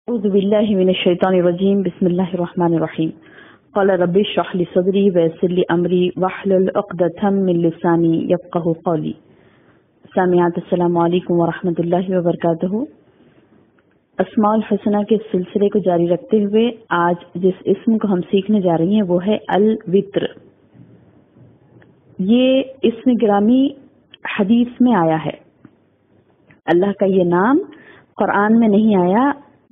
أعوذ بالله من الشيطان الرجيم بسم الله الرحمن الرحيم قال رب اشرح لي صدري ويسر لي أمري واحلل عقدة من لساني يفقهوا قولي. سامعات السلام علیکم ورحمۃ اللہ وبرکاتہ. اسماء الحسنہ کے سلسلے کو جاری رکھتے ہوئے آج جس اسم کو ہم سیکھنے جا رہی ہیں وہ ہے الوتر. یہ اسم گرامی حدیث میں آیا ہے. اللہ کا یہ نام قرآن میں نہیں آیا.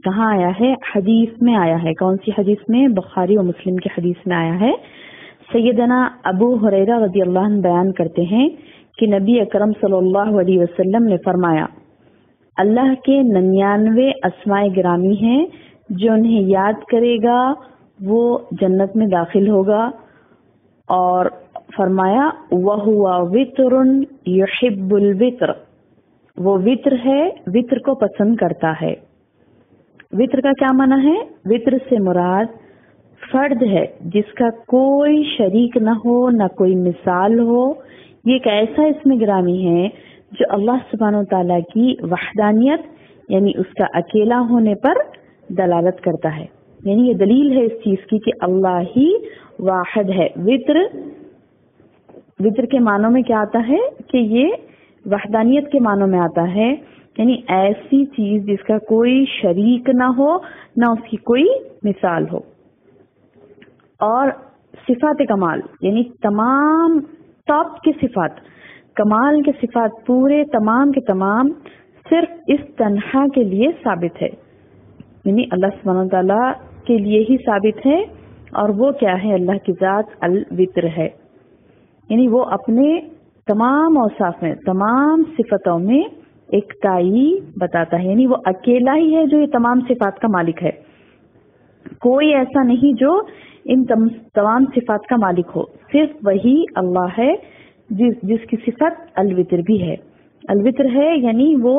کہاں آیا ہے؟ حدیث میں آیا ہے. کون سی حدیث میں؟ بخاری و مسلم کی حدیث میں آیا ہے. سیدنا ابو ہریرہ رضی اللہ عنہ بیان کرتے ہیں کہ نبی اکرم صلی اللہ علیہ وسلم نے فرمایا، اللہ کے 99 اسماء گرامی ہیں، جو انہیں یاد کرے گا وہ جنت میں داخل ہوگا. اور فرمایا وَهُوَ وِتْرٌ يُحِبُّ الْوِتْرَ، وہ وطر ہے، وطر کو پسند کرتا ہے. وطر کا کیا معنی ہے؟ وطر سے مراد فرد ہے جس کا کوئی شریک نہ ہو، نہ کوئی مثال ہو. یہ ایک ایسا اسم گرامی ہے جو اللہ سبحانہ و تعالیٰ کی وحدانیت یعنی اس کا اکیلا ہونے پر دلالت کرتا ہے. یعنی یہ دلیل ہے اس چیز کی کہ اللہ ہی واحد ہے. وطر کے معنوں میں کیا آتا ہے کہ یہ وحدانیت کے معنوں میں آتا ہے، یعنی ایسی چیز جس کا کوئی شریک نہ ہو، نہ اس کی کوئی مثال ہو. اور صفات کمال یعنی تمام ٹاپ کے صفات، کمال کے صفات پورے تمام کے تمام صرف اس تنہا کے لیے ثابت ہے. یعنی اللہ سبحانہ تعالیٰ کے لیے ہی ثابت ہے. اور وہ کیا ہے؟ اللہ کی ذات الوتر ہے. یعنی وہ اپنے تمام اوصاف میں، تمام صفتوں میں ایکتائی بتاتا ہے. یعنی وہ اکیلا ہی ہے جو یہ تمام صفات کا مالک ہے. کوئی ایسا نہیں جو ان تمام صفات کا مالک ہو. صرف وہی اللہ ہے جس کی صفت الوتر بھی ہے. الوتر ہے یعنی وہ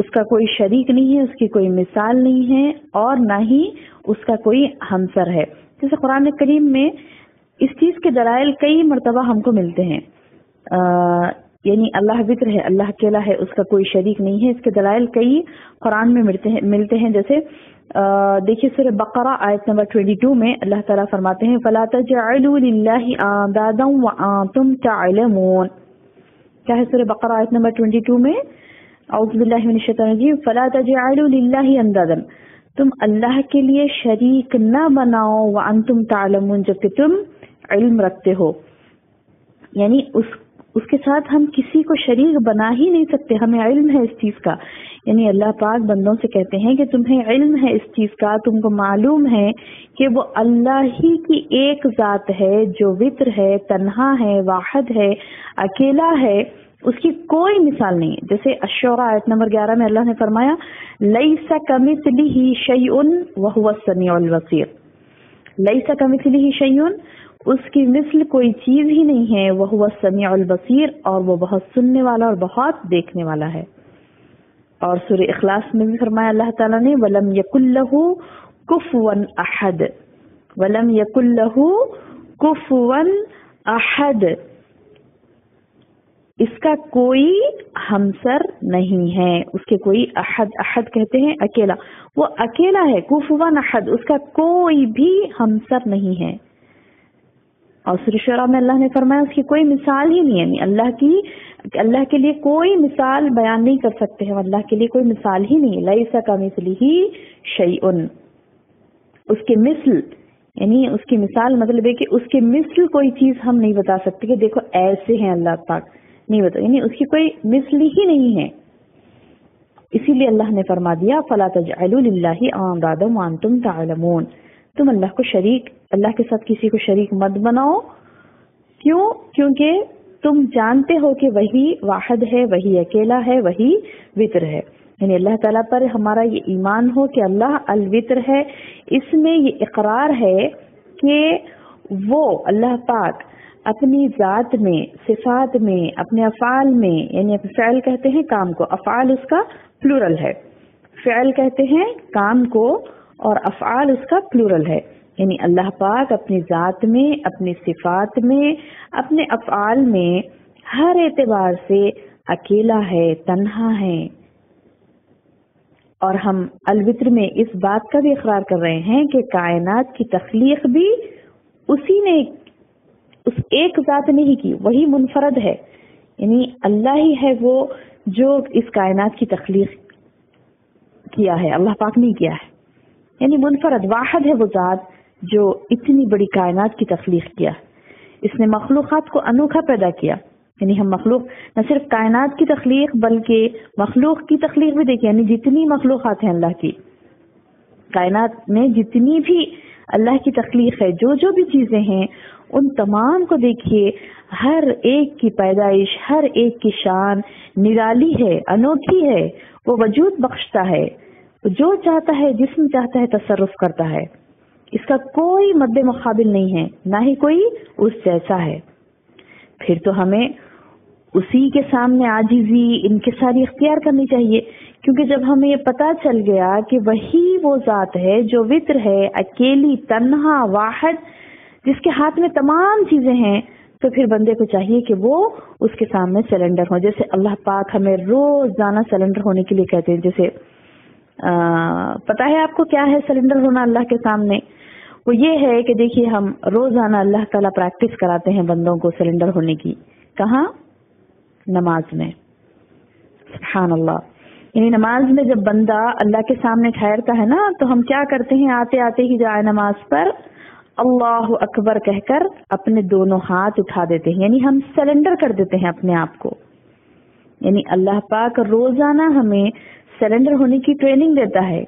اس کا کوئی شریک نہیں ہے، اس کی کوئی مثال نہیں ہے، اور نہ ہی اس کا کوئی ہمسر ہے. جیسے قرآن کریم میں اس چیز کے دلائل کئی مرتبہ ہم کو ملتے ہیں. یعنی اللہ وطر ہے، اللہ اکیلا ہے، اس کا کوئی شریک نہیں ہے. اس کے دلائل کئی قرآن میں ملتے ہیں. جیسے دیکھیے سورہ بقرہ آیت نمبر 22 میں اللہ تعالیٰ فرماتے ہیں فَلَا تَجْعَلُوا لِلَّهِ أَندَادًا وَأَنْتُمْ تَعْلَمُونَ. کیا ہے سورہ بقرہ آیت نمبر 22 میں؟ اعوذ باللہ من الشیطان الرجیم فَلَا تَجْعَلُوا لِلَّهِ أَندَادًا، تم اللہ کے لیے شریک نہ بناؤ، وَأَنْتُمْ تَعْلَمُونَ، جبکہ تم علم رکھتے ہو. یعنی اس کے ساتھ ہم کسی کو شریک بنا ہی نہیں سکتے، ہمیں علم ہے اس چیز کا. یعنی اللہ پاک بندوں سے کہتے ہیں کہ تمہیں علم ہے اس چیز کا، تم کو معلوم ہے کہ وہ اللہ ہی کی ایک ذات ہے جو وطر ہے، تنہا ہے، واحد ہے، اکیلا ہے، اس کی کوئی مثال نہیں. جیسے الشعراء آیت نمبر 11 میں اللہ نے فرمایا لیس کمثلہ شیء وہو السمیع البصیر. لیس کمثلہ شیء، اس کی مثل کوئی چیز ہی نہیں ہے، وہ السمیع البصیر، اور وہ بہت سننے والا اور بہت دیکھنے والا ہے. اور سورہ اخلاص میں بھی فرمایا اللہ تعالیٰ نے وَلَمْ يَكُنْ لَهُ كُفُوًا أَحَدٌ، وَلَمْ يَكُنْ لَهُ كُفُوًا أَحَدٌ، اس کا کوئی ہمسر نہیں ہے. اس کے کوئی احد کہتے ہیں اکیلا، وہ اکیلا ہے. كُفُوًا أَحَدٌ، اس کا کوئی بھی ہمسر نہیں ہے. اور سورہ شعراء میں اللہ نے فرمایا اس کی کوئی مثال ہی نہیں ہے. یعنی اللہ کے لیے کوئی مثال بیان نہیں کر سکتے ہیں، اللہ کے لیے کوئی مثال ہی نہیں ہے. لیس کمثلہ شیء، اس کے مثل یعنی اس کی مثال مطلب ہے کہ اس کے مثل کوئی چیز ہم نہیں بتا سکتے کہ دیکھو ایسے ہیں اللہ پاک، نہیں بتا. یعنی اس کی کوئی مثل ہی نہیں ہے. اسی لیے اللہ نے فرما دیا فَلَا تَجْعَلُوا لِلَّهِ أَندَادًا وَأَنْتُمْ تَعْلَمُونَ، تم اللہ کے ساتھ کسی کو شریک مت بناؤ. کیوں؟ کیونکہ تم جانتے ہو کہ وہی واحد ہے، وہی اکیلا ہے، وہی وطر ہے. یعنی اللہ تعالیٰ پر ہمارا یہ ایمان ہو کہ اللہ الوطر ہے. اس میں یہ اقرار ہے کہ وہ اللہ پاک اپنی ذات میں، صفات میں، اپنے افعال میں، یعنی فعل کہتے ہیں کام کو، افعال اس کا پلورل ہے. فعل کہتے ہیں کام کو اور افعال اس کا پلورل ہے. یعنی اللہ پاک اپنی ذات میں، اپنی صفات میں، اپنے افعال میں ہر اعتبار سے اکیلا ہے، تنہا ہے. اور ہم الوتر میں اس بات کا بھی اقرار کر رہے ہیں کہ کائنات کی تخلیق بھی اسی نے، اس ایک ذات نے ہی کی، وہی منفرد ہے، یعنی اللہ ہی ہے وہ جو اس کائنات کی تخلیق کیا ہے، اللہ پاک نہیں کیا ہے، یعنی منفرد واحد ہے وہ ذات جو اتنی بڑی کائنات کی تخلیق کیا. اس نے مخلوقات کو انوکھا پیدا کیا، یعنی ہم مخلوق نہ صرف کائنات کی تخلیق بلکہ مخلوق کی تخلیق بھی دیکھیں، یعنی جتنی مخلوقات ہیں اللہ کی، کائنات میں جتنی بھی اللہ کی تخلیق ہے، جو جو بھی چیزیں ہیں ان تمام کو دیکھیے، ہر ایک کی پیدائش، ہر ایک کی شان نرالی ہے، انوکھی ہے، وہ وجود بخشتا ہے، جو چاہتا ہے جس میں چاہتا ہے تصرف کرتا ہے، اس کا کوئی مد مقابل نہیں ہے، نہ ہی کوئی اس جیسا ہے. پھر تو ہمیں اسی کے سامنے عاجزی انکساری اختیار کرنی چاہیے، کیونکہ جب ہمیں یہ پتا چل گیا کہ وہی وہ ذات ہے جو وتر ہے، اکیلی تنہا واحد، جس کے ہاتھ میں تمام چیزیں ہیں، تو پھر بندے کو چاہیے کہ وہ اس کے سامنے سرنڈر ہو. جیسے اللہ پاک ہمیں روزانہ سرنڈر ہونے کے لیے کہتے ہیں. جیسے پتا ہے آپ کو کیا ہے سرنڈر ہونا اللہ کے سامنے؟ وہ یہ ہے کہ دیکھیے ہم روزانہ اللہ تعالیٰ پریکٹس کراتے ہیں بندوں کو سرنڈر ہونے کی. کہاں؟ نماز میں. سبحان اللہ. یعنی نماز میں جب بندہ اللہ کے سامنے ٹھہرتا ہے نا، تو ہم کیا کرتے ہیں؟ آتے آتے ہی جائے نماز پر اللہ اکبر کہہ کر اپنے دونوں ہاتھ اٹھا دیتے ہیں، یعنی ہم سرنڈر کر دیتے ہیں اپنے آپ کو. یعنی اللہ پاک روزانہ ہمیں سرنڈر ہونے کی ٹریننگ دیتا ہے.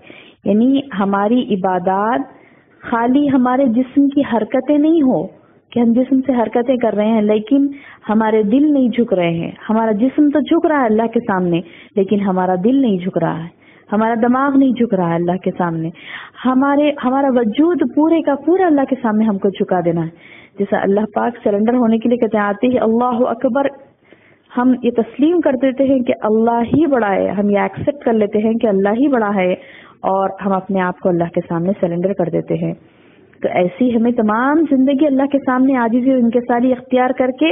یعنی ہماری عبادات خالی ہمارے جسم کی حرکتیں نہیں ہو کہ ہم جسم سے حرکتیں کر رہے ہیں لیکن ہمارے دل نہیں جھک رہے ہیں. ہمارا جسم تو جھک رہا ہے اللہ کے سامنے، لیکن ہمارا دل نہیں جھک رہا ہے، ہمارا دماغ نہیں جھک رہا ہے اللہ کے سامنے. ہمارا وجود پورے کا پورا اللہ کے سامنے ہم کو جھکا دینا ہے. جیسا اللہ پاک سرنڈر ہونے کے لیے کہتے ہیں، آتے ہی اللہ اکبر ہم یہ تسلیم کر دیتے ہیں کہ اللہ ہی بڑا ہے، ہم یہ ایکسپٹ کر لیتے ہیں کہ اللہ ہی بڑا ہے، اور ہم اپنے آپ کو اللہ کے سامنے سرنڈر کر دیتے ہیں. تو ایسی ہمیں تمام زندگی اللہ کے سامنے عاجزی اور انکساری اختیار کر کے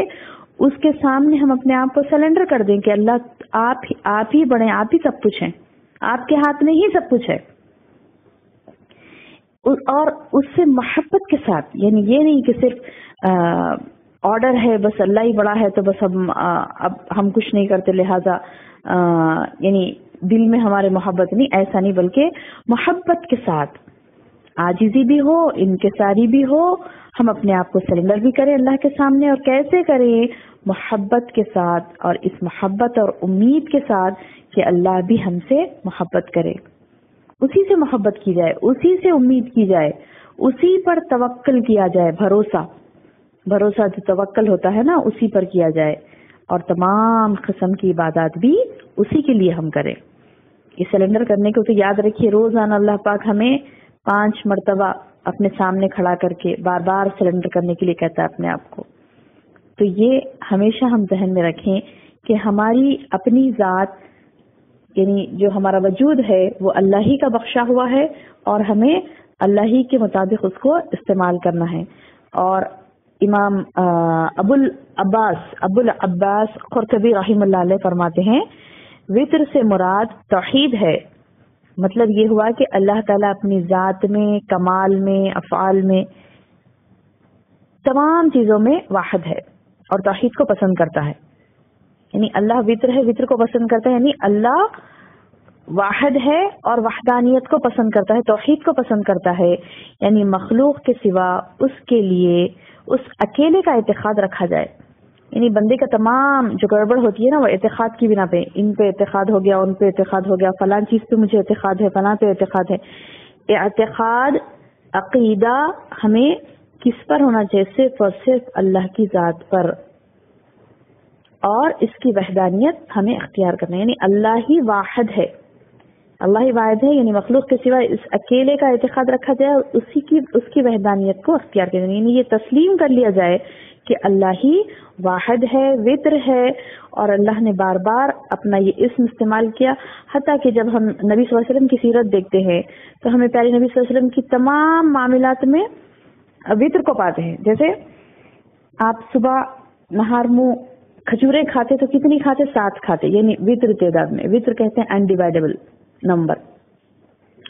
اس کے سامنے ہم اپنے آپ کو سرنڈر کر دیں کہ اللہ آپ ہی بڑے، آپ ہی سب کچھ ہیں، آپ کے ہاتھ میں ہی سب کچھ ہے. اور اس سے محبت کے ساتھ، یعنی یہ نہیں کہ صرف آرڈر ہے بس اللہ ہی بڑا ہے تو بس اب ہم کچھ نہیں کرتے لہذا یعنی دل میں ہمارے محبت نہیں، ایسا نہیں، بلکہ محبت کے ساتھ عاجزی بھی ہو، انکساری بھی ہو، ہم اپنے آپ کو سرنڈر بھی کریں اللہ کے سامنے. اور کیسے کریں؟ محبت کے ساتھ، اور اس محبت اور امید کے ساتھ کہ اللہ بھی ہم سے محبت کرے، اسی سے محبت کی جائے، اسی سے امید کی جائے، اسی پر توکل کیا جائے. بھروسہ جو توکل ہوتا ہے نا، اسی پر کیا جائے، اور تمام قسم کی عبادات بھی اسی کے لیے ہم کریں. یہ سرنڈر کرنے کو تو یاد رکھیے، روزانہ اللہ پاک ہمیں 5 مرتبہ اپنے سامنے کھڑا کر کے بار بار سرنڈر کرنے کے لیے کہتا ہے اپنے آپ کو. تو یہ ہمیشہ ہم ذہن میں رکھیں کہ ہماری اپنی ذات، یعنی جو ہمارا وجود ہے وہ اللہ ہی کا بخشا ہوا ہے، اور ہمیں اللہ ہی کے مطابق اس کو استعمال کرنا ہے. اور امام ابو العباس قرطبی رحمہ اللہ علیہ فرماتے ہیں، وتر سے مراد توحید ہے. مطلب یہ ہوا کہ اللہ تعالیٰ اپنی ذات میں، کمال میں، افعال میں، تمام چیزوں میں واحد ہے اور توحید کو پسند کرتا ہے. یعنی اللہ وتر ہے، وتر کو پسند کرتا ہے، یعنی اللہ واحد ہے اور وحدانیت کو پسند کرتا ہے، توحید کو پسند کرتا ہے. یعنی مخلوق کے سوا اس کے لیے اس اکیلے کا اعتقاد رکھا جائے. یعنی بندے کا تمام جو گڑبڑ ہوتی ہے نا، وہ اعتقاد کی بنا پہ، ان پہ اعتقاد ہو گیا، ان پہ اعتقاد ہو گیا، فلاں چیز پہ مجھے اعتقاد ہے، فلاں پہ اعتقاد ہے. اعتقاد، عقیدہ ہمیں کس پر ہونا چاہیے؟ صرف اور صرف اللہ کی ذات پر، اور اس کی وحدانیت ہمیں اختیار کرنا ہے. یعنی اللہ ہی واحد ہے، اللہ ہی واحد ہے، یعنی مخلوق کے سوا اس اکیلے کا اعتقاد رکھا جائے اور اس کی وحدانیت کو اختیار کرنا. یعنی یہ تسلیم کر لیا جائے کہ اللہ ہی واحد ہے، وتر ہے، اور اللہ نے بار بار اپنا یہ اسم استعمال کیا. حتیٰ کہ جب ہم نبی صلی اللہ علیہ وسلم کی سیرت دیکھتے ہیں تو ہمیں پیارے نبی صلی اللہ علیہ وسلم کی تمام معاملات میں وتر کو پاتے ہیں. جیسے آپ صبح نہار منہ کھجوریں کھاتے تو کتنی کھاتے؟ 7 کھاتے، یعنی وتر تعداد میں. وتر کہتے ہیں انڈیوائڈیبل نمبر،